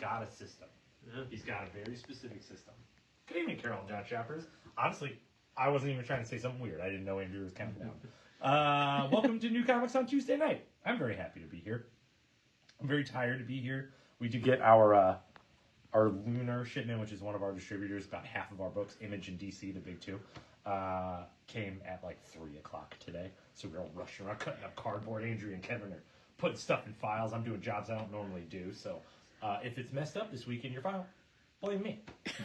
got a system. Yeah. He's got a very specific system. Good evening, Carol and John Shoppers. Honestly, I wasn't even trying to say something weird. I didn't know Andrew was counting down. Welcome to New Comics on Tuesday night. I'm very happy to be here. I'm very tired to be here. We did get our Lunar shipment, which is one of our distributors. About half of our books, Image and DC, the big two, came at like 3 o'clock today. So we're all rushing around cutting up cardboard. Andrew and Kevin are putting stuff in files. I'm doing jobs I don't normally do. So if it's messed up this week in your file, blame me.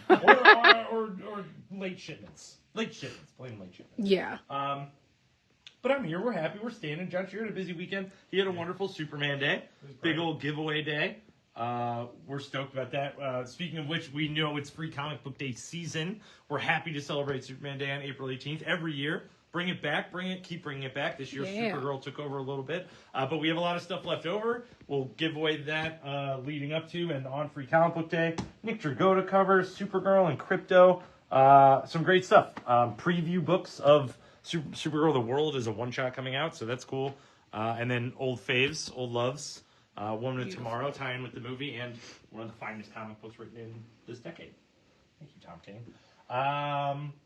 or late shipments. Blame late shipments. Yeah. But I'm here. We're happy. We're standing. John Shear had a busy weekend. He had a wonderful Superman day. Big old giveaway day. We're stoked about that. Speaking of which, we know it's Free Comic Book Day season. We're happy to celebrate Superman Day on April 18th every year. Bring it back. Keep bringing it back. This year, Supergirl took over a little bit. But we have a lot of stuff left over. We'll give away that leading up to and on Free Comic Book Day. Nick Dragotta covers, Supergirl and Crypto. Some great stuff. Preview books of Supergirl The World is a one-shot coming out, so that's cool. And then old faves, old loves. Woman of Tomorrow, tie in with the movie, and one of the finest comic books written in this decade. Thank you, Tom King.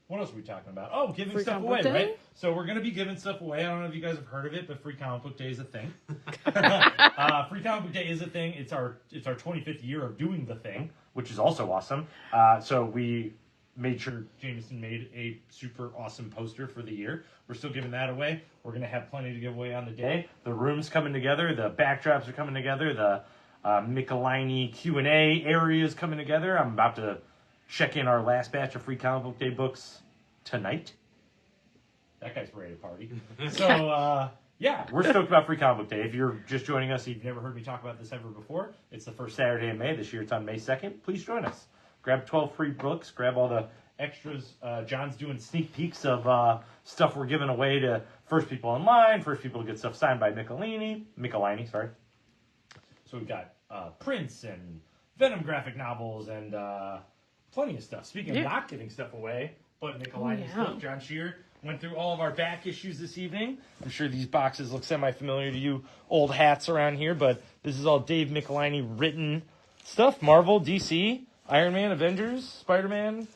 What else are we talking about? Oh, giving Free stuff away, right? So we're going to be giving stuff away. I don't know if you guys have heard of it, but Free Comic Book Day is a thing. Free Comic Book Day is a thing. It's our 25th year of doing the thing, which is also awesome. So we made sure Jameson made a super awesome poster for the year. We're still giving that away. We're going to have plenty to give away on the day. The room's coming together. The backdrops are coming together. The Michelini Q&A area is coming together. I'm about to check in our last batch of Free Comic Book Day books tonight. That guy's ready to party. So, yeah, we're stoked about Free Comic Book Day. If you're just joining us, you've never heard me talk about this ever before, it's the first Saturday in May. This year it's on May 2nd. Please join us. Grab 12 free books. Grab all the extras. John's doing sneak peeks of stuff we're giving away to first people in line, first people to get stuff signed by Michelini, sorry. So we've got Prince and Venom graphic novels and plenty of stuff. Speaking of not giving stuff away, but Michelini stuff, John Shear went through all of our back issues this evening. I'm sure these boxes look semi-familiar to you old hats around here, but this is all Dave Michelini written stuff. Marvel, DC, Iron Man, Avengers, Spider-Man,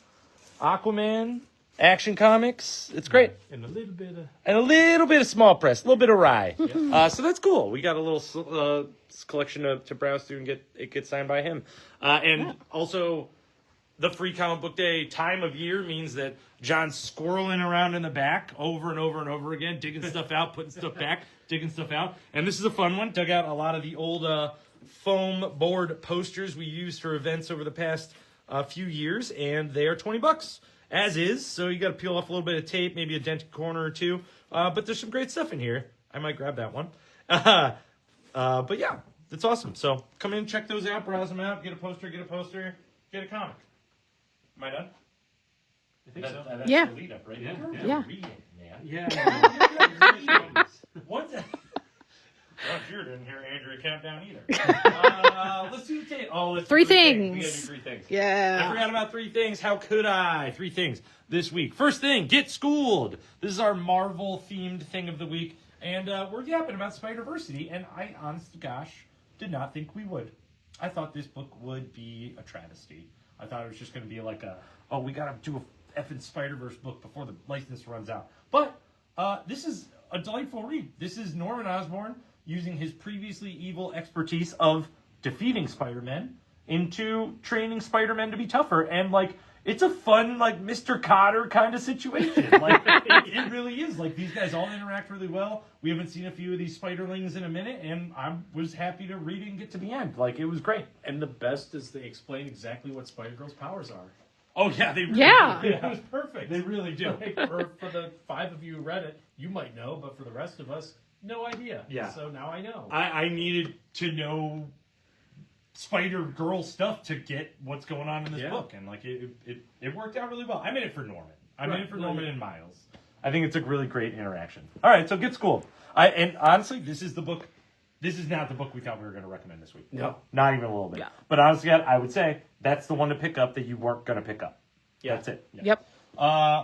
Aquaman, Action Comics. It's great. And a little bit of small press, a little bit of rye. So that's cool. We got a little collection to browse through and get signed by him. Also, the Free Comic Book Day time of year means that John's squirreling around in the back over and over and over again, digging stuff out, putting stuff back, digging stuff out. And this is a fun one. Dug out a lot of the old foam board posters we used for events over the past few years, and they are $20 as is. So you got to peel off a little bit of tape, maybe a dented corner or two. But there's some great stuff in here. I might grab that one. But yeah, that's awesome. So come in, check those out, browse them out, get a poster, get a comic. Am I done? I think so. That's Yeah. the lead up, right? Yeah. Reading, man. Yeah. What the? Well, sure didn't hear Andrew count down either. Let's do the tape. Oh, let's do Three We things. gotta do 3 things. Yeah. I forgot about 3 things. How could I? 3 things this week. First thing, Get Schooled. This is our Marvel-themed thing of the week. And we're yapping about Spider-Versity, and I, honest to gosh, did not think we would. I thought this book would be a travesty. I thought it was just going to be like we got to do a effing Spider-Verse book before the license runs out. But this is a delightful read. This is Norman Osborn using his previously evil expertise of defeating Spider-Man into training Spider-Man to be tougher. And, it's a fun, Mr. Cotter kind of situation. It really is. These guys all interact really well. We haven't seen a few of these Spiderlings in a minute, and I was happy to read it and get to the end. It was great. And the best is they explain exactly what Spider-Girl's powers are. Oh, yeah, they really do. It was perfect. They really do. For the 5 of you who read it, you might know, but for the rest of us, no idea. Yeah. So now I know. I needed to know Spider-Girl stuff to get what's going on in this book, and it worked out really well. I'm in it for Norman. I'm in it for Norman and Miles. I think it's a really great interaction. All right, so Get Schooled. And honestly, this is the book. This is not the book we thought we were going to recommend this week. No. Not even a little bit. Yeah. But honestly, I would say that's the one to pick up that you weren't going to pick up. Yeah. That's it. Yeah. Yep.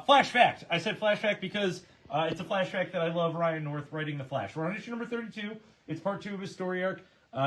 Flash Fact. I said Flash Fact because it's a Flash Fact that I love Ryan North writing The Flash. We're on issue number 32. It's part 2 of his story arc.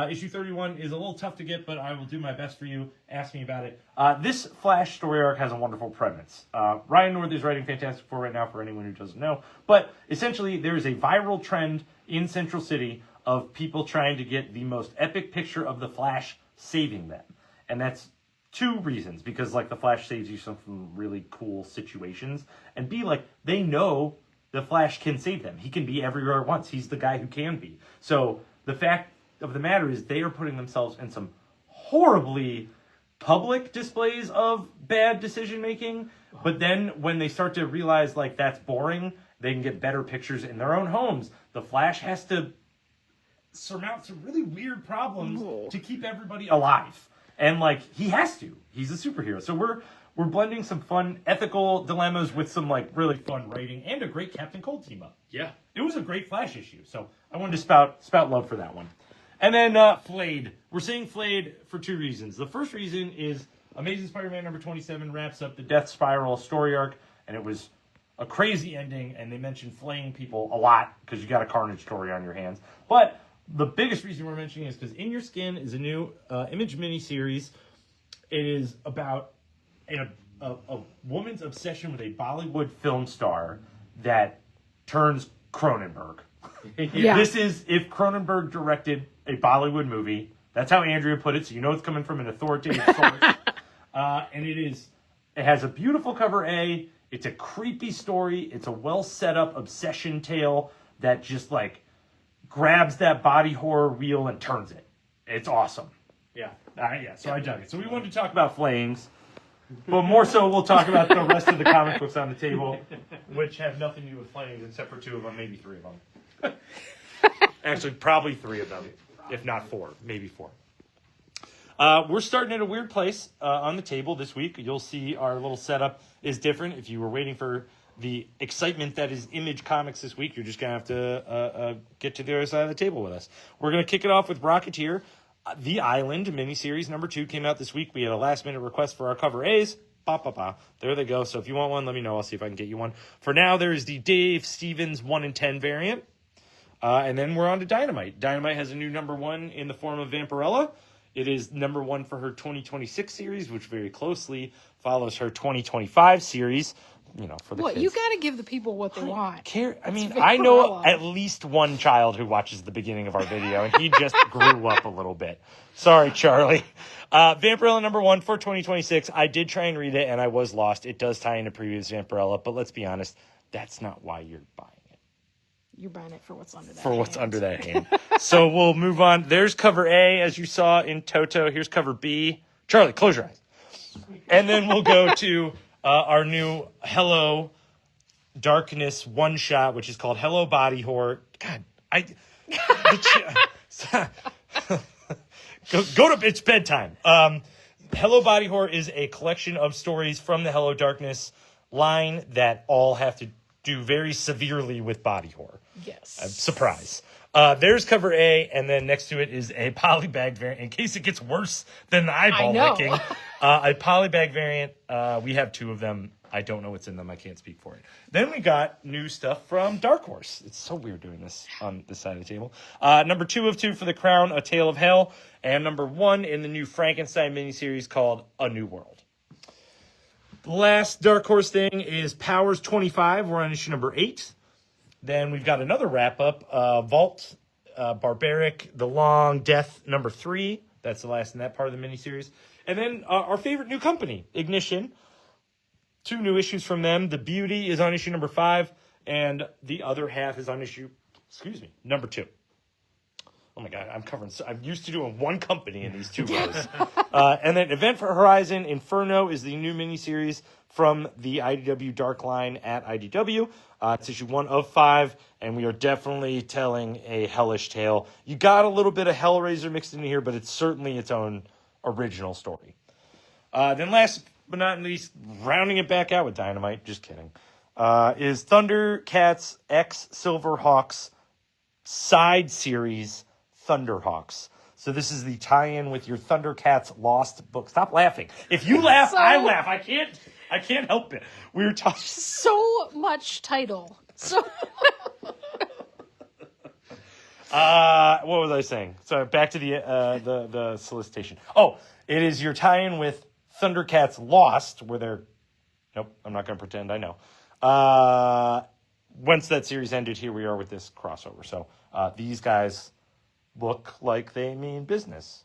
Issue 31 is a little tough to get, but I will do my best for you. Ask me about it. This Flash story arc has a wonderful premise. Ryan North is writing Fantastic Four right now, for anyone who doesn't know. But essentially, there is a viral trend in Central City of people trying to get the most epic picture of the Flash saving them. And that's two reasons. Because, like, the Flash saves you from really cool situations. And B, like, they know the Flash can save them. He can be everywhere at once. He's the guy who can be. So the fact of the matter is they are putting themselves in some horribly public displays of bad decision making. But then when they start to realize, like, that's boring, they can get better pictures in their own homes. The Flash has to surmount some really weird problems to keep everybody alive. And, like, he has to. He's a superhero. So we're blending some fun ethical dilemmas with some, like, really fun writing and a great Captain Cold team up. Yeah. It was a great Flash issue. So I wanted to spout love for that one. And then Flayed. We're saying Flayed for two reasons. The first reason is Amazing Spider-Man number 27 wraps up the Death Spiral story arc. And it was a crazy ending. And they mentioned flaying people a lot because you got a Carnage story on your hands. But the biggest reason we're mentioning is because In Your Skin is a new Image miniseries. It is about a woman's obsession with a Bollywood film star that turns Cronenberg. Yeah. This is if Cronenberg directed a Bollywood movie. That's how Andrea put it, so you know it's coming from an authoritative source. And it has a beautiful cover A. It's a creepy story. It's a well set up obsession tale that just like grabs that body horror wheel and turns it. It's awesome. Yeah. So I dug it. So we wanted to talk about flayings, but more so we'll talk about the rest of the comic books on the table, which have nothing to do with flayings except for two of them, maybe three of them. Actually, probably three of them, if not four, maybe four. We're starting at a weird place on the table this week. You'll see our little setup is different. If you were waiting for the excitement that is Image Comics this week, you're just going to have to get to the other side of the table with us. We're going to kick it off with Rocketeer. The Island miniseries number 2 came out this week. We had a last-minute request for our cover A's. There they go. So if you want one, let me know. I'll see if I can get you one. For now, there is the Dave Stevens 1 in 10 variant. And then we're on to Dynamite. Dynamite has a new number 1 in the form of Vampirella. It is number 1 for her 2026 series, which very closely follows her 2025 series. You know, for the kids. You got to give the people what they want. I know at least one child who watches the beginning of our video, and he just grew up a little bit. Sorry, Charlie. Vampirella number 1 for 2026. I did try and read it, and I was lost. It does tie into previous Vampirella, but let's be honest, that's not why you're buying it. You're buying it for what's under that. What's under that hand. So we'll move on. There's cover A, as you saw in Toto. Here's cover B. Charlie, close your eyes. And then we'll go to our new Hello Darkness one-shot, which is called Hello Body Horror. God, go to, it's bedtime. Hello Body Horror is a collection of stories from the Hello Darkness line that all have to do very severely with body horror. Yes. Surprise. There's cover A, and then next to it is a polybag variant, in case it gets worse than the eyeball licking. A polybag variant. We have 2 of them. I don't know what's in them. I can't speak for it. Then we got new stuff from Dark Horse. It's so weird doing this on this side of the table. Number 2 of 2 for The Crown, A Tale of Hell, and number 1 in the new Frankenstein miniseries called A New World. The last Dark Horse thing is Powers 25. We're on issue number 8. Then we've got another wrap-up, Vault, Barbaric, The Long Death, number 3. That's the last in that part of the miniseries. And then our favorite new company, Ignition. 2 new issues from them. The Beauty is on issue number 5, and the other half is on issue, number 2. Oh my God, I'm used to doing one company in these 2 rows. And then Event for Horizon Inferno is the new miniseries from the IDW Dark line at IDW. It's issue 1 of 5, and we are definitely telling a hellish tale. You got a little bit of Hellraiser mixed in here, but it's certainly its own original story. Then last but not least, rounding it back out with Dynamite, just kidding, is Thundercats X Silverhawks side series Thunderhawks. So this is the tie-in with your Thundercats Lost book. Stop laughing. If you laugh, I laugh. I can't help it. We were talking so much title. So What was I saying? So back to the solicitation. Oh, it is your tie-in with Thundercats Lost, where they're... Nope, I'm not going to pretend I know. Once that series ended, here we are with this crossover. So these guys look like they mean business.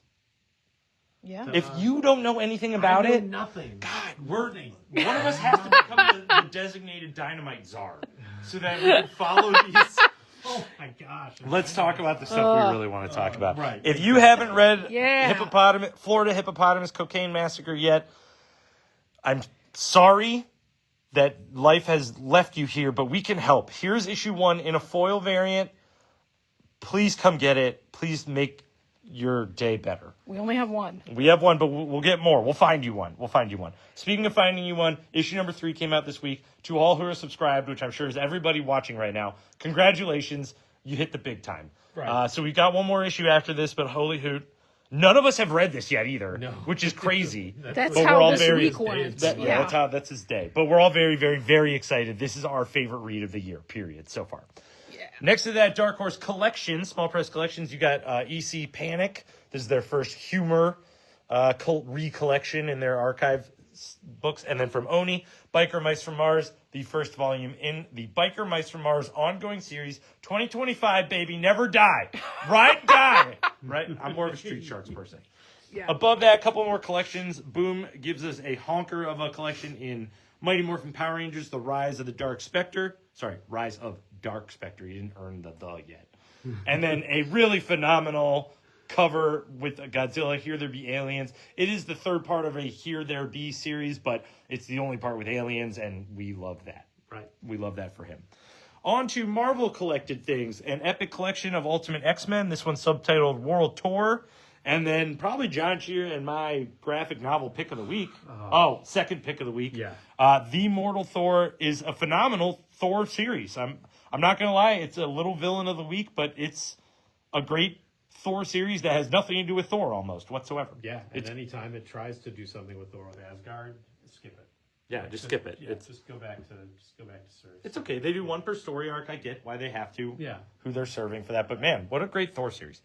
Yeah. If you don't know anything about it, nothing. God, one of us has to become the designated dynamite czar, so that we can follow these. Oh my gosh. Let's talk about the stuff we really want to talk about. Right. If you haven't read Yeah. Florida Hippopotamus Cocaine Massacre yet, I'm sorry that life has left you here, but we can help. Here's issue 1 in a foil variant. Please come get it. Please make your day better. We only have one. We have one, but we'll get more. We'll find you one. Speaking of finding you one, issue number 3 came out this week. To all who are subscribed, which I'm sure is everybody watching right now, congratulations. You hit the big time. Right. So we've got one more issue after this, but holy hoot. None of us have read this yet either, No. which is crazy. That's But we're how all this very- week went. That's his day. But we're all very, very, very excited. This is our favorite read of the year, period, so far. Yeah. Next to that, Dark Horse Collection, small press collections, you got EC Panic. This is their first humor recollection in their archive books. And then from Oni, Biker Mice from Mars, the first volume in the Biker Mice from Mars ongoing series. 2025, baby, never die. Ride, die. Right? I'm more of a Street Sharks person. Yeah. Above that, a couple more collections. Boom gives us a honker of a collection in Mighty Morphin Power Rangers, The Rise of the Dark Spectre. Sorry, Rise of Dark Spectre. You didn't earn the yet. And then a really phenomenal cover with a Godzilla, Here There Be Aliens. It is the third part of a Here There Be series, but it's the only part with aliens, and we love that. Right. We love that for him. On to Marvel collected things. An epic collection of Ultimate X-Men. This one's subtitled World Tour. And then probably John Cheer and my graphic novel pick of the week. Second pick of the week. Yeah. The Mortal Thor is a phenomenal Thor series. I'm not going to lie. It's a little villain of the week, but it's a great Thor series that has nothing to do with Thor almost whatsoever. Yeah. And anytime it tries to do something with Thor with Asgard, skip it. Yeah, just skip it. Yeah, just go back to Cersei. It's okay. They do one per story arc. I get why they have to. Yeah. Who they're serving for that. But man, what a great Thor series.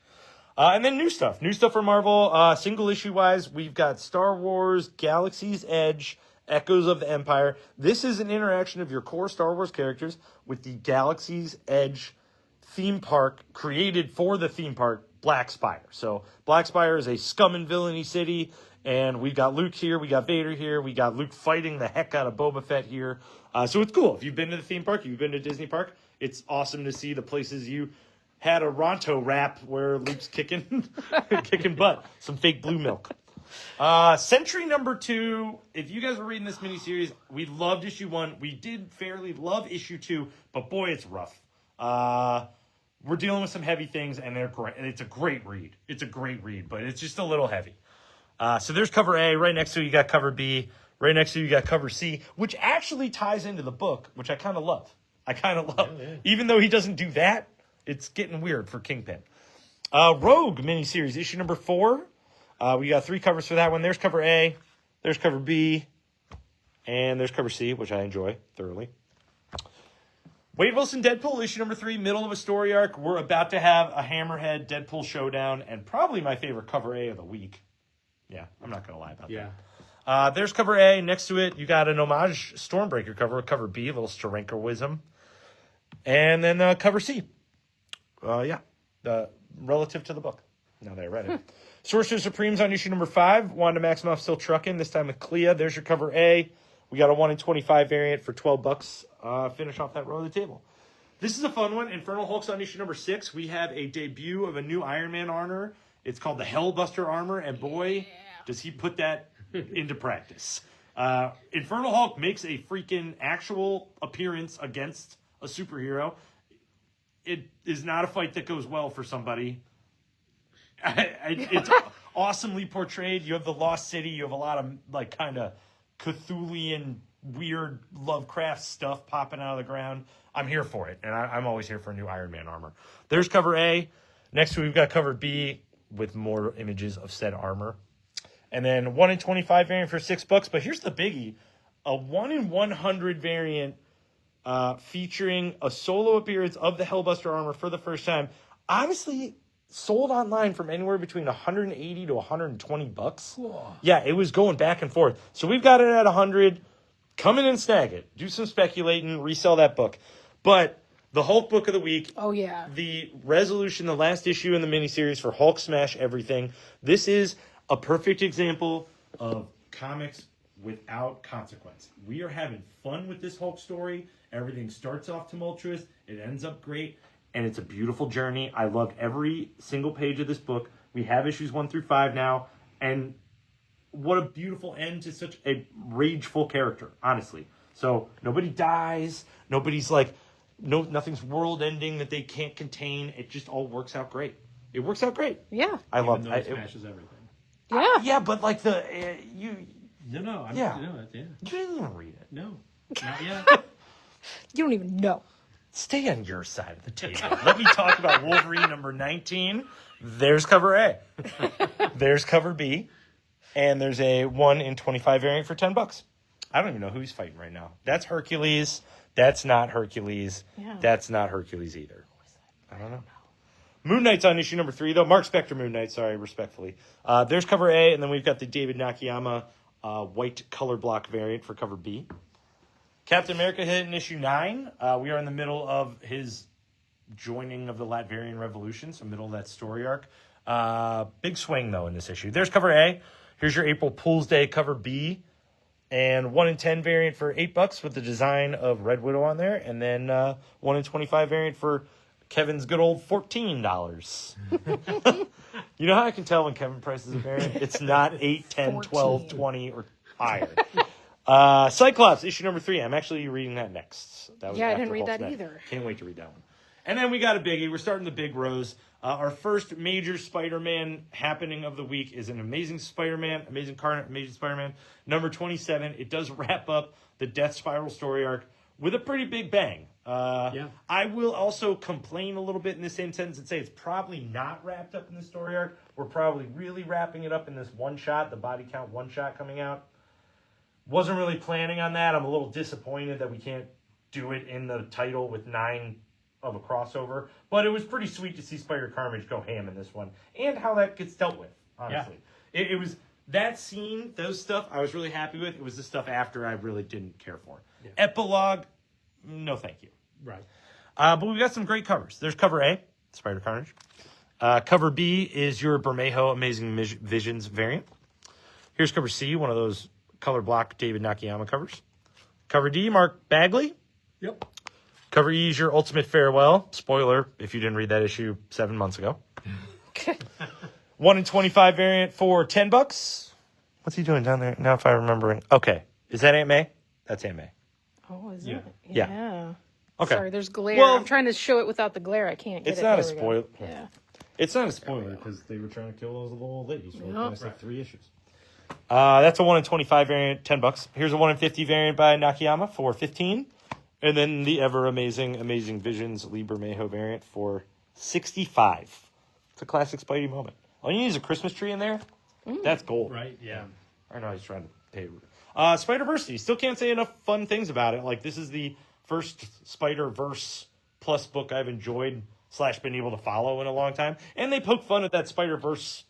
And then new stuff. New stuff for Marvel. Single issue wise, we've got Star Wars, Galaxy's Edge, Echoes of the Empire. This is an interaction of your core Star Wars characters with the Galaxy's Edge theme park created for the theme park, Black Spire. So Black Spire is a scum and villainy city. And we got Luke here, we got Vader here, we got Luke fighting the heck out of Boba Fett here. So it's cool. If you've been to the theme park, if you've been to Disney Park, it's awesome to see the places you had a Ronto rap where Luke's kicking butt. Some fake blue milk. Century number 2. If you guys were reading this miniseries, we loved issue 1. We did fairly love issue 2, but boy, it's rough. We're dealing with some heavy things, and they're great. It's a great read. It's a great read, but it's just a little heavy. So there's cover A. Right next to it, you got cover B. Right next to it, you got cover C, which actually ties into the book, which I kind of love. Yeah. Even though he doesn't do that, it's getting weird for Kingpin. Rogue miniseries, issue number 4. We got 3 covers for that one. There's cover A, there's cover B, and there's cover C, which I enjoy thoroughly. Wade Wilson Deadpool, issue number 3, middle of a story arc. We're about to have a Hammerhead Deadpool showdown, and probably my favorite cover A of the week. Yeah, I'm not going to lie about that. There's cover A. Next to it, you got an homage Stormbreaker cover. Cover B, a little Sterankoism. And then cover C. Relative to the book. Now that I read it. Sorcerer Supreme's on issue number 5. Wanda Maximoff still trucking, this time with Clea. There's your cover A. We got a 1 in 25 variant for $12. Finish off that row of the table. This is a fun one. Infernal Hulk's on issue number 6. We have a debut of a new Iron Man armor. It's called the Hellbuster armor, and boy, does he put that into practice. Infernal Hulk makes a freaking actual appearance against a superhero. It is not a fight that goes well for somebody. It's awesomely portrayed. You have the Lost City. You have a lot of kind of Cthulhian, weird Lovecraft stuff popping out of the ground. I'm here for it, and I'm always here for a new Iron Man armor. There's cover A. Next to it, we've got cover B with more images of said armor. And then 1 in 25 variant for $6. But here's the biggie. A 1 in 100 variant featuring a solo appearance of the Hellbuster armor for the first time. honestly sold online from anywhere between 180 to 120 bucks. Whoa. Yeah, it was going back and forth. So we've got it at 100. Come in and snag it. Do some speculating, resell that book. But the Hulk book of the week, Oh, yeah. the resolution, the last issue in the miniseries for Hulk Smash Everything. This is a perfect example of comics without consequence. We are having fun with this Hulk story. Everything starts off tumultuous. It ends up great. And it's a beautiful journey. I loved every single page of this book. We have issues 1 through 5 now. And what a beautiful end to such a rageful character, honestly. So nobody dies. Nobody's like, nothing's world ending that they can't contain. It just all works out great. It works out great. Yeah. I Even love though it. it smashes everything. Yeah. Yeah, but like No, I'm Yeah. no, yeah. you didn't even read it. No, not yet. You don't even know. Stay on your side of the table. Let me talk about Wolverine number 19. There's cover A. There's cover B. And there's a 1 in 25 variant for $10. I don't even know who he's fighting right now. That's Hercules. That's not Hercules. Yeah. That's not Hercules either. I don't know. Moon Knight's on issue number 3, though. Mark Spector Moon Knight, sorry, respectfully. There's cover A, and then we've got the David Nakayama white color block variant for cover B. Captain America hit in issue 9. We are in the middle of his joining of the Latvian Revolution, so middle of that story arc. Big swing, though, in this issue. There's cover A. Here's your April Fool's Day cover B. And 1 in 10 variant for $8 with the design of Red Widow on there. And then 1 in 25 variant for Kevin's good old $14. You know how I can tell when Kevin prices a variant? It's not 8, 10, 12, 20, or higher. Cyclops, issue number 3. I'm actually reading that next. That was Yeah, I after didn't read Hulk's that Net. either. Can't wait to read that one. And then we got a biggie. We're starting the big rows. Our first major Spider-Man happening of the week is an Amazing Spider-Man, Amazing Spider-Man, number 27. It does wrap up the Death Spiral story arc with a pretty big bang. Yeah. I will also complain a little bit in the same sentence and say it's probably not wrapped up in the story arc. We're probably really wrapping it up in this one-shot, the body count one-shot coming out. Wasn't really planning on that. I'm a little disappointed that we can't do it in the title with 9 of a crossover, but it was pretty sweet to see Spider Carnage go ham in this one, and how that gets dealt with, honestly. Yeah. It was that scene, those stuff, I was really happy with. It was the stuff after I really didn't care for. Yeah. Epilogue, no thank you. Right. But we've got some great covers. There's cover A, Spider Carnage. Cover B is your Bermejo Amazing Visions variant. Here's cover C, one of those color block David Nakayama covers. Cover D, Mark Bagley. Yep. Cover E is your Ultimate Farewell. Spoiler, if you didn't read that issue 7 months ago. 1 in 25 variant for $10. What's he doing down there? Now if I'm remembering. Okay. Is that Aunt May? That's Aunt May. Oh, is Yeah. it? Yeah. Okay. Sorry, there's glare. Well, I'm trying to show it without the glare. I can't get it's it. not a There we go. spoiler. Yeah. It's not a spoiler. Because they were trying to kill those little old ladies for Yep. the last like 3 issues. That's a 1 in 25 variant, $10. Here's a 1 in 50 variant by Nakayama for $15. And then the ever amazing Visions Lee Bermejo variant for $65. It's a classic Spidey moment. All you need is a Christmas tree in there. That's gold. Right, yeah. I know he's trying to pay. Spider-Verse, you still can't say enough fun things about it. Like, this is the first Spider-Verse plus book I've enjoyed / been able to follow in a long time. And they poke fun at that Spider-Verse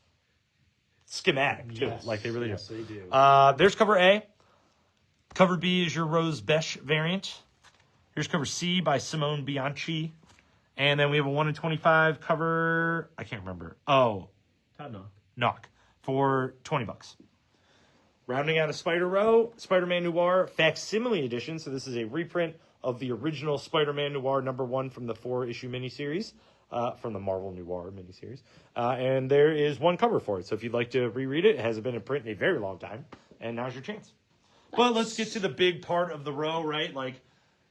schematic, too. Yes. Like, they really Yes, do. they do. There's cover A. Cover B is your Rose Besh variant. Here's cover C by Simone Bianchi. And then we have a 1 in 25 cover. I can't remember. Oh, Todd Knock for $20. Rounding out a Spider Row, Spider-Man Noir Facsimile Edition. So this is a reprint of the original Spider-Man Noir #1 from the 4-issue miniseries, from the Marvel Noir miniseries. And there is one cover for it. So if you'd like to reread it, it hasn't been in print in a very long time. And now's your chance. Nice. But let's get to the big part of the row, right? Like,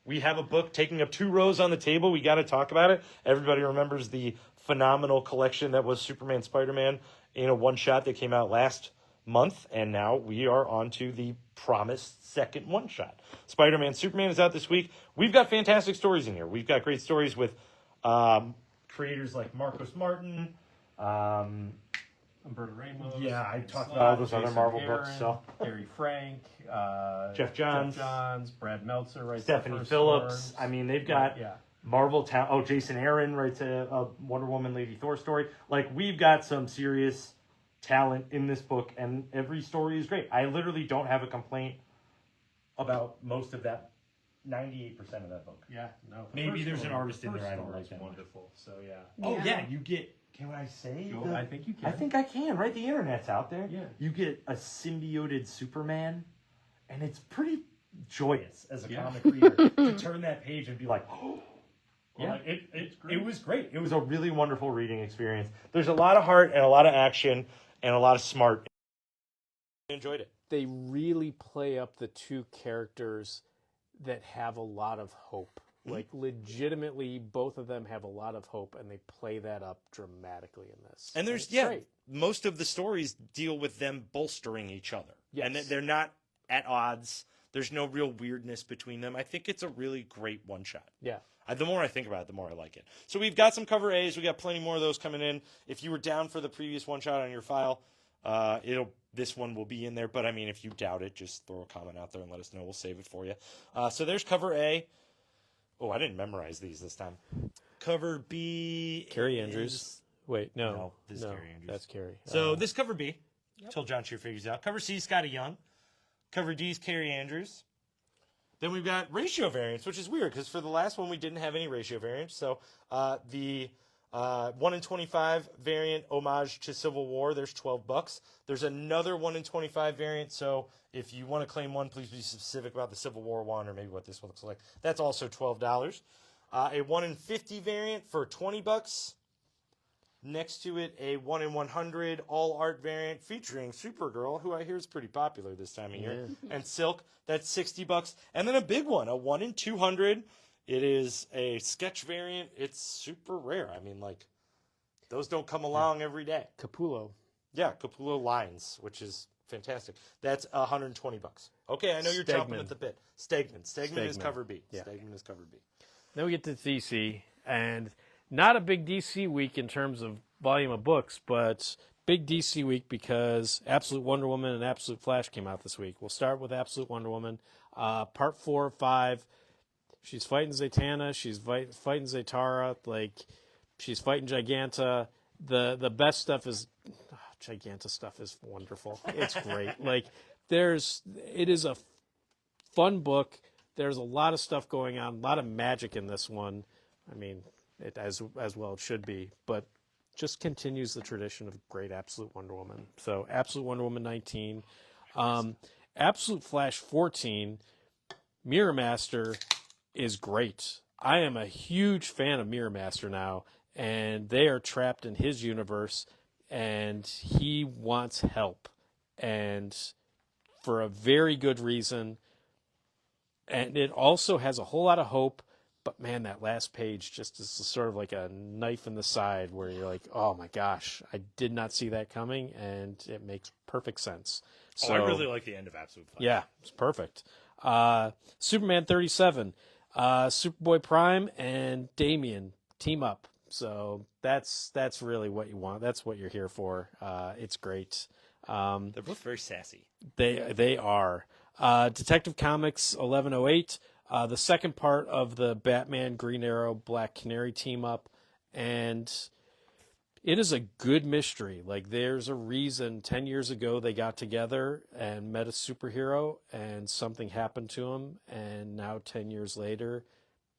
we have a book taking up 2 rows on the table. We got to talk about it. Everybody remembers the phenomenal collection that was Superman Spider-Man in a one-shot that came out last month. And now we are on to the promised second one-shot. Spider-Man Superman is out this week. We've got fantastic stories in here. We've got great stories with creators like Marcos Martin. Umberto Ramos. Yeah, I talked Slott, about all those other Jason Marvel Aaron, books. So Gary Frank, Jeff Johns, Brad Meltzer, right? Stephanie Phillips. I mean, they've got Marvel Town. Oh, Jason Aaron writes a Wonder Woman Lady Thor story. Like, we've got some serious talent in this book, and every story is great. I literally don't have a complaint about most of that. 98% of that book. Yeah, no. Maybe there's an artist in there I don't like It's that much. wonderful. So yeah. Oh yeah, you get. Can I say? I think you can. I think I can. Right, the internet's out there. Yeah. You get a symbioted Superman, and it's pretty joyous as a comic reader to turn that page and be like, oh. Yeah, it was great. It was a really wonderful reading experience. There's a lot of heart and a lot of action and a lot of smart. I enjoyed it. They really play up the two characters that have a lot of hope. Like, legitimately, both of them have a lot of hope, and they play that up dramatically in this. And there's, great. most of the stories deal with them bolstering each other. Yes. And they're not at odds. There's no real weirdness between them. I think it's a really great one-shot. Yeah. The more I think about it, the more I like it. So we've got some cover A's. We got plenty more of those coming in. If you were down for the previous one-shot on your file, this one will be in there. But, I mean, if you doubt it, just throw a comment out there and let us know. We'll save it for you. So there's cover A. Oh, I didn't memorize these this time. Cover B. Carrie Andrews. Wait, no. This is Carrie Andrews. That's Carrie. So this cover B, until John Shear figures it out. Cover C, Scotty Young. Cover D is Carrie Andrews. Then we've got ratio variants, which is weird because for the last one we didn't have any ratio variants. So the 1 in 25 variant homage to Civil War, there's $12. There's another 1 in 25 variant. So if you want to claim one, please be specific about the Civil War one or maybe what this one looks like. That's also $12. A 1 in 50 variant for $20. Next to it, a 1 in 100 all art variant featuring Supergirl, who I hear is pretty popular this time of year, and Silk. That's $60. And then a big one, a 1 in 200. It is a sketch variant. It's super rare. I mean, like, those don't come along every day. Capullo. Yeah, Capullo lines, which is fantastic. That's $120. Okay, I know you're chomping at the bit. Stegman. Stegman is cover B. Yeah. Stegman is cover B. Then we get to DC, and not a big DC week in terms of volume of books, but big DC week because Absolute Wonder Woman and Absolute Flash came out this week. We'll start with Absolute Wonder Woman, part 4 of 5. She's fighting Zatanna. She's fighting Zatara. Like, she's fighting Giganta. The best stuff is Giganta stuff is wonderful. It's great. Like, it is a fun book. There's a lot of stuff going on, a lot of magic in this one. I mean, it as well it should be, but just continues the tradition of great Absolute Wonder Woman. So Absolute Wonder Woman 19, Absolute Flash 14, Mirror Master is great. I am a huge fan of Mirror Master now, and they are trapped in his universe, and he wants help, and for a very good reason. And it also has a whole lot of hope, but man, that last page just is sort of like a knife in the side where you're like, oh my gosh, I did not see that coming, and it makes perfect sense. So, I really like the end of Absolute Flash. Yeah, it's perfect. Superman 37, Superboy Prime and Damian team up. So that's really what you want. That's what you're here for. It's great. They're both very sassy. They are. Detective Comics 1108, the second part of the Batman, Green Arrow, Black Canary team up, and it is a good mystery. Like, there's a reason 10 years ago they got together and met a superhero and something happened to him, and now 10 years later,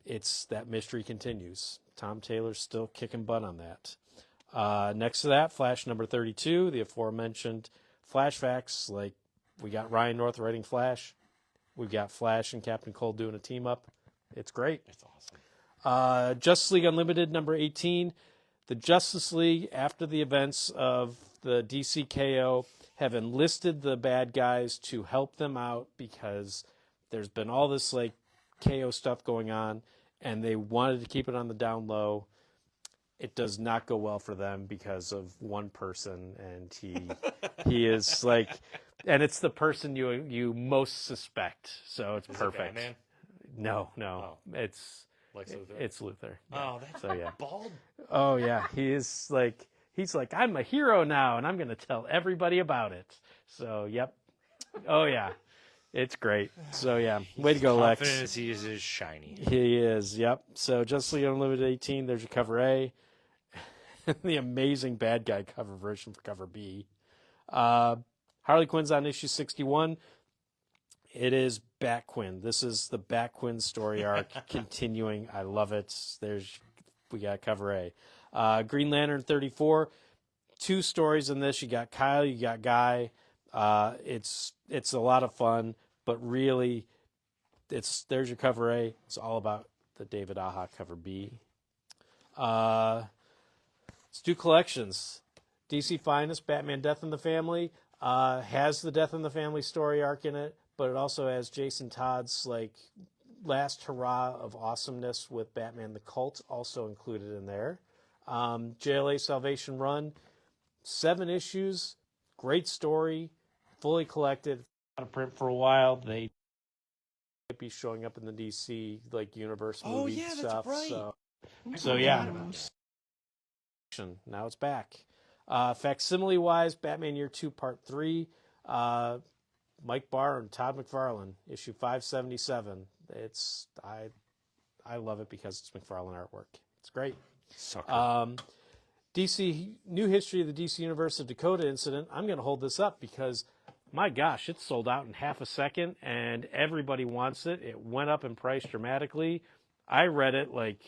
that mystery continues. Tom Taylor's still kicking butt on that. Next to that, Flash number 32, the aforementioned Flash Facts. Like, we got Ryan North writing Flash. We've got Flash and Captain Cold doing a team up. It's great. It's awesome. Justice League Unlimited number 18. The Justice League, after the events of the DC KO, have enlisted the bad guys to help them out because there's been all this like KO stuff going on, and they wanted to keep it on the down low. It does not go well for them because of one person, and he is like, and it's the person you most suspect. So it's perfect. Batman? No, Oh. it's Lex Luthor? It's Luthor. Oh, that's So yeah. bald. Oh yeah, he's like I'm a hero now, and I'm going to tell everybody about it. So yep. Oh yeah, It's great. So, yeah, way to go, Lex. Confident as he is shiny. He is, yep. So, Justice League Unlimited 18, there's your cover A. The amazing bad guy cover version for cover B. Harley Quinn's on issue 61. It is Bat-Quinn. This is the Bat-Quinn story arc continuing. I love it. We got cover A. Green Lantern 34. 2 stories in this. You got Kyle, you got Guy. It's a lot of fun, but really, there's your cover A. It's all about the David Aja cover B. Let's do collections. DC Finest, Batman Death in the Family, has the Death in the Family story arc in it, but it also has Jason Todd's last hurrah of awesomeness with Batman the Cult also included in there. JLA Salvation Run, 7 issues, great story, fully collected, out of print for a while. They might be showing up in the DC universe movie stuff. Right. So yeah. Now it's back. Facsimile wise, Batman Year 2 Part 3, Mike Barr and Todd McFarlane, issue 577. I love it because it's McFarlane artwork. It's great. Sucker. DC New History of the DC Universe of Dakota Incident. I'm going to hold this up because, my gosh, it's sold out in half a second, and everybody wants it. It went up in price dramatically. I read it like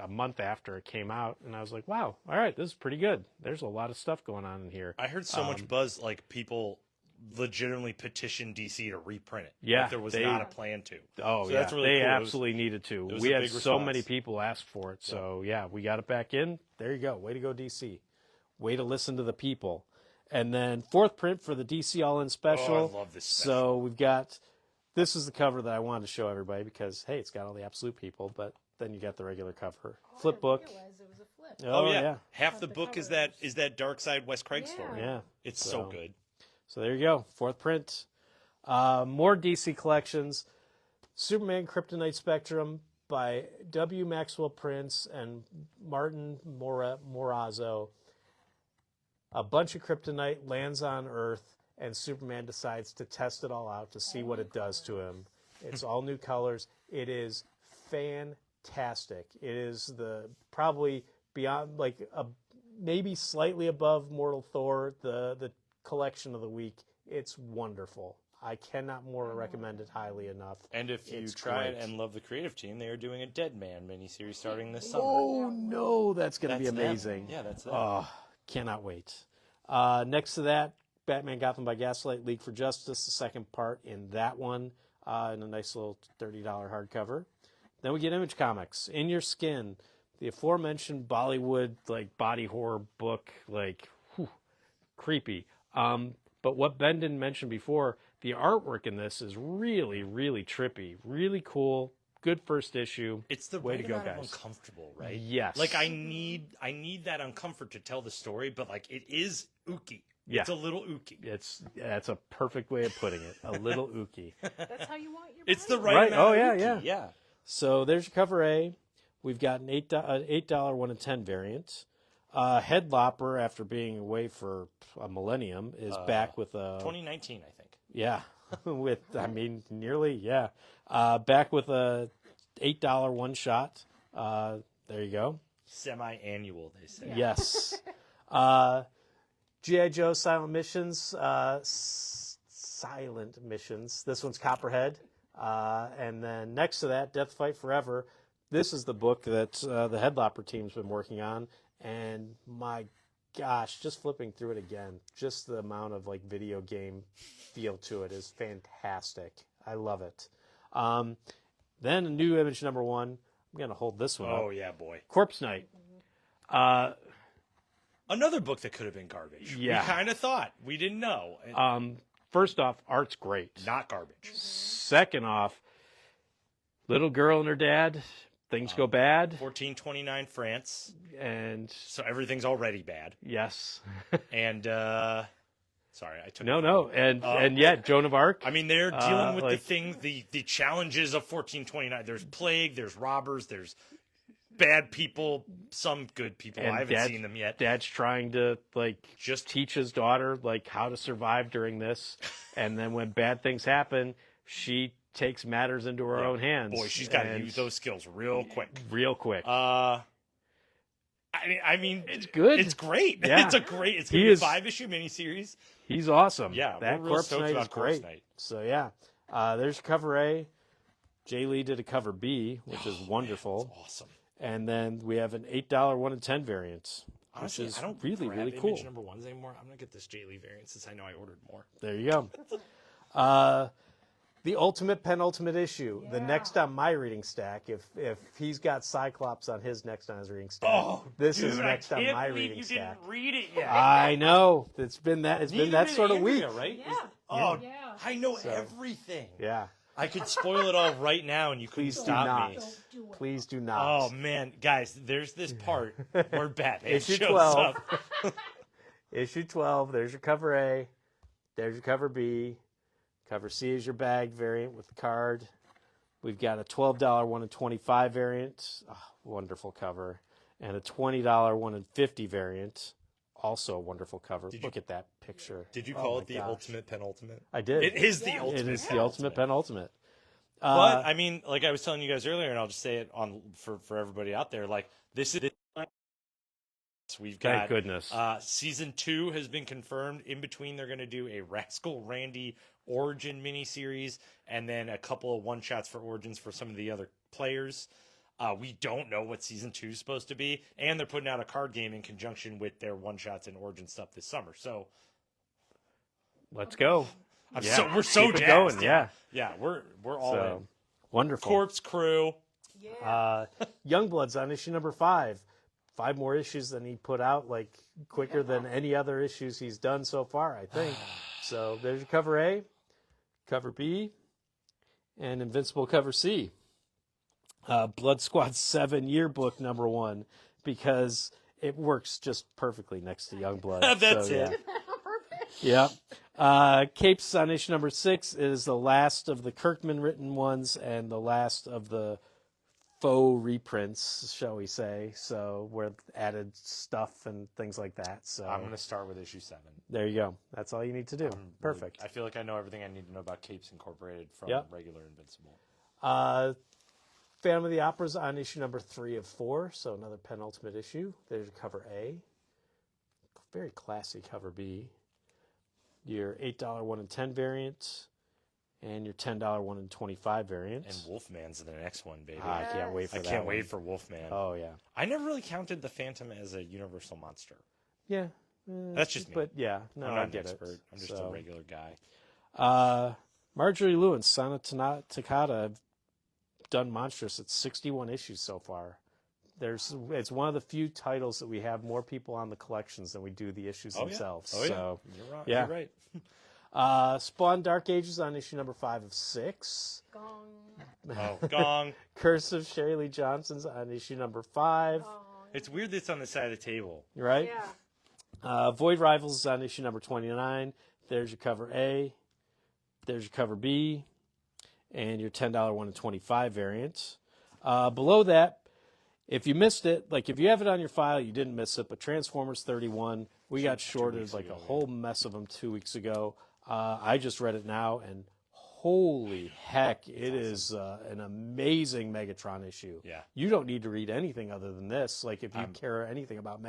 a month after it came out, and I was like, wow, all right, this is pretty good. There's a lot of stuff going on in here. I heard so much buzz, people legitimately petitioned DC to reprint it. Yeah, there was not a plan to. Oh, so yeah, that's really they cool. absolutely needed to. was We a had big so response. many people ask for it, so yeah, we got it back in. There you go. Way to go, DC. Way to listen to the people. And then 4th print for the DC All-In Special. Oh, I love this special. So we've got, this is the cover that I wanted to show everybody because, hey, it's got all the absolute people, but then you got the regular cover. Flip book. It was a flip. Oh, yeah. yeah. Half But the the book cover is that Dark Side Wes Craig story. Yeah. It's So- so good. So there you go, 4th print. More DC collections. Superman Kryptonite Spectrum by W. Maxwell Prince and Martin Morazzo. A bunch of kryptonite lands on Earth, and Superman decides to test it all out to see what it does to him. It's all new colors. It is fantastic. It is probably beyond maybe slightly above Mortal Thor, the collection of the week. It's wonderful. I cannot more recommend it highly enough. And if you It's try it great. and love the creative team, they are doing a Dead Man miniseries starting this summer. Oh no, that's going to be That's them. amazing. Yeah, that's them. Oh, cannot wait. Next to that, Batman Gotham by Gaslight League for Justice, the second part in that one, in a nice little $30 hardcover. Then we get Image Comics, In Your Skin, the aforementioned Bollywood body horror book, creepy. But what Ben didn't mention before, the artwork in this is really, really trippy, really cool. Good first issue. It's the way right to go, amount of guys. uncomfortable, right? Yes. I need that uncomfort to tell the story, but it is ooky. Yeah. It's a little ooky. That's a perfect way of putting it. A little ooky. That's how you want your It's the body. right Right. amount Oh, of yeah, ooky. yeah. Yeah. So there's your cover A. We've got an $8 1 in 10 variant. Headlopper, after being away for a millennium, is back with a 2019, I think. yeah, nearly yeah, back with a $8 one shot. There you go. Semi-annual, they say. Yes. G.I. Joe Silent Missions. Silent Missions. This one's Copperhead. And then next to that, Death Fight Forever. This is the book that the Headlopper team's been working on. And my gosh, just flipping through it again, just the amount of video game feel to it is fantastic. I love it. Then a new image number 1. I'm going to hold this one up. Oh, yeah, boy. Corpse Night. Another book that could have been garbage. Yeah. We kind of thought. We didn't know. First off, art's great. Not garbage. Second off, little girl and her dad, things go bad. 1429 France. And So everything's already bad. yes. And, sorry, I took it. No. And yet, Joan of Arc. I mean, they're dealing with like- the challenges of 1429. There's plague, there's robbers, there's bad people, some good people. And I haven't seen them yet. Dad's trying to Just teach his daughter how to survive during this, and then when bad things happen, she takes matters into her own hands. Boy, she's got to use those skills real quick. Real quick. I mean, it's good. It's great. Yeah. It's going to be a 5-issue miniseries. He's awesome. Yeah, that we're real Corpse stoked Night about is Corpse great. Night. So yeah, there's cover A. Jay Lee did a cover B, which is wonderful. That's awesome. And then we have an $8 1 in 10 variant, Honestly, which is I don't really grab really image cool. number ones anymore. I'm gonna get this J Lee variant since I know I ordered more. There you go. The ultimate penultimate issue, the next on my reading stack. If he's got Cyclops on his next on his reading stack, this is next on my reading stack. Read it yet. I know it's been that sort of week, right? Yeah. Oh, Yeah. I know everything. Yeah. I could spoil it all right now, and you couldn't Please do stop not. me. Don't do it. Please do not. Oh man, guys, there's this part where Batman Issue shows 12. up. Issue 12. There's your cover A. There's your cover B. Cover C is your bag variant with the card. We've got a $12 1 in 25 variant. Oh, wonderful cover. And a $20 1 in 50 variant. Also a wonderful cover. Look at that picture. Did you Oh call my it the gosh. ultimate penultimate? I did. It is the ultimate. It is the ultimate penultimate. But I mean, like I was telling you guys earlier, and I'll just say it on for everybody out there. Like this is. We've got Thank goodness. season 2 has been confirmed. In between, they're going to do a Rascal Randy origin miniseries, and then a couple of one shots for origins for some of the other players. We don't know what season 2 is supposed to be, and they're putting out a card game in conjunction with their one shots and origin stuff this summer. So Let's go. we're so Keep it jazzed. going, yeah. Yeah, we're all in. Wonderful. Corpse Crew. Yeah. Youngbloods on issue number 5. 5 more issues than he put out, quicker than any other issues he's done so far, I think. So there's your cover A, cover B, and Invincible cover C. Blood Squad 7 yearbook number 1, because it works just perfectly next to Youngblood. That's so, it. Perfect. Yeah. Capes on issue number 6 is the last of the Kirkman written ones and the last of the faux reprints, shall we say. So where added stuff and things like that. So I'm going to start with issue 7. there you go. That's all you need to do. Perfect. I feel like I know everything I need to know about Capes Incorporated from regular Invincible. Phantom of the Opera's on issue number 3 of 4, so another penultimate issue. There's your cover A. Very classy cover B. Your $8 1 in 10 variant, and your $10 1 in 25 variant. And Wolfman's the next one, baby. I can't wait for I that. can't one. wait for Wolfman. Oh yeah. I never really counted the Phantom as a universal monster. Yeah. That's just me. But yeah, no, I'm not I an get expert. it. I'm just a regular guy. Marjorie Lewis, Sana Takata have done Monstrous. It's 61 issues so far. It's one of the few titles that we have more people on the collections than we do the issues themselves. Oh, yeah. So, You're right. yeah. You're right. Spawn Dark Ages on issue number 5 of 6. Gong. Oh, Gong. Curse of Sherry Lee Johnson's on issue number 5. Gong. It's weird that it's on the side of the table. Right? Yeah. Void Rivals is on issue number 29. There's your cover A. There's your cover B. And your $10 1 in 25 variant. Below that, if you missed it, if you have it on your file, you didn't miss it, but Transformers 31, we got shorted a whole mess of them 2 weeks ago. I just read it now, and holy heck, it is an amazing Megatron issue. Yeah. You don't need to read anything other than this. If you care anything about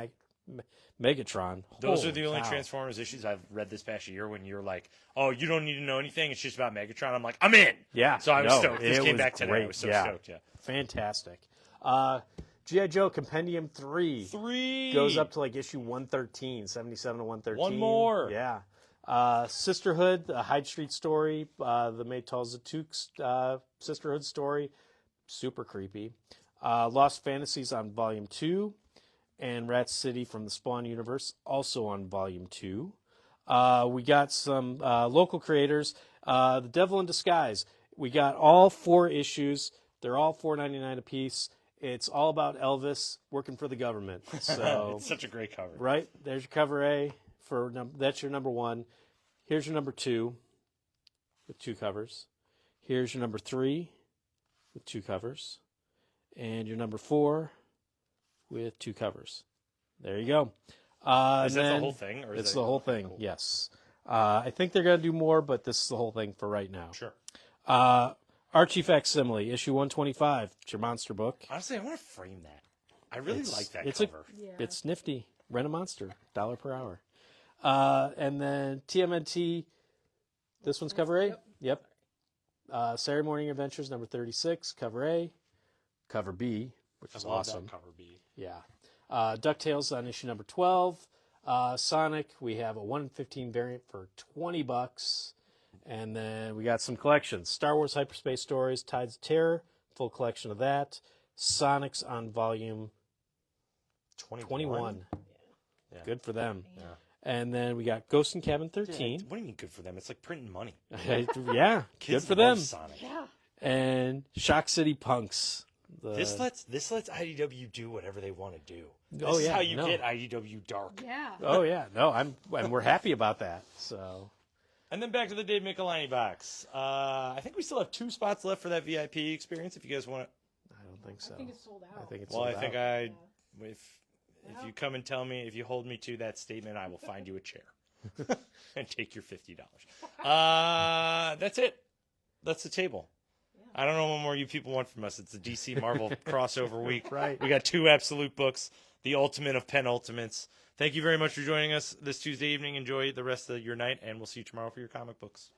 Megatron. Those are holy the only cow. Transformers issues I've read this past year when you're like, oh, you don't need to know anything. It's just about Megatron. I'm like, I'm in. Yeah. So I was no, stoked. This it came was back today. great. I was so Yeah. stoked. Yeah. Fantastic. G.I. Joe Compendium 3. 3 Goes up to issue 113, 77 to 113. One more. Yeah. Sisterhood, the Hyde Street story, the Maytal Zatuk Sisterhood story. Super creepy. Lost Fantasies on Volume 2. And Rat City from the Spawn universe, also on Volume 2. We got some local creators. The Devil in Disguise. We got all 4 issues. They're all $4.99 a piece. It's all about Elvis working for the government. So It's such a great cover. right there's your cover A that's your number 1. Here's your number 2 with 2 covers. Here's your number 3 with 2 covers, and your number 4 with 2 covers. There you go. Is that the whole thing? Or is It's it- the whole thing, Cool. yes. I think they're going to do more, but this is the whole thing for right now. Sure. Archie Facsimile, issue 125. It's your monster book. Honestly, I want to frame that. I really like that it's cover. It's nifty. Rent a monster. $1 per hour. And then TMNT. This one's cover A? Yep. Saturday Morning Adventures, number 36, cover A. Cover B, which is I love awesome. that cover B. Yeah. DuckTales on issue number 12. Sonic, we have a 1/15 variant for $20. And then we got some collections. Star Wars Hyperspace Stories, Tides of Terror, full collection of that. Sonic's on volume 21. Yeah. Good for them. Yeah. And then we got Ghost in Cabin Yeah, 13. what do you mean good for them? It's like printing money. Yeah, Kids good for love them. Sonic. Yeah. And Shock City Punks. This lets IDW do whatever they want to do. This Oh, is yeah, how you no. get IDW dark. Yeah. Oh yeah, no, and we're happy about that. So And then back to the Dave Michelini box. I think we still have 2 spots left for that VIP experience. If you guys want to, I don't think so. I think it's sold out. I think it's well, I sold think out. if you come and tell me, if you hold me to that statement, I will find you a chair and take your $50. That's it. That's the table. I don't know what more you people want from us. It's a DC Marvel crossover week. Right. We got 2 absolute books, the ultimate of penultimates. Thank you very much for joining us this Tuesday evening. Enjoy the rest of your night, and we'll see you tomorrow for your comic books.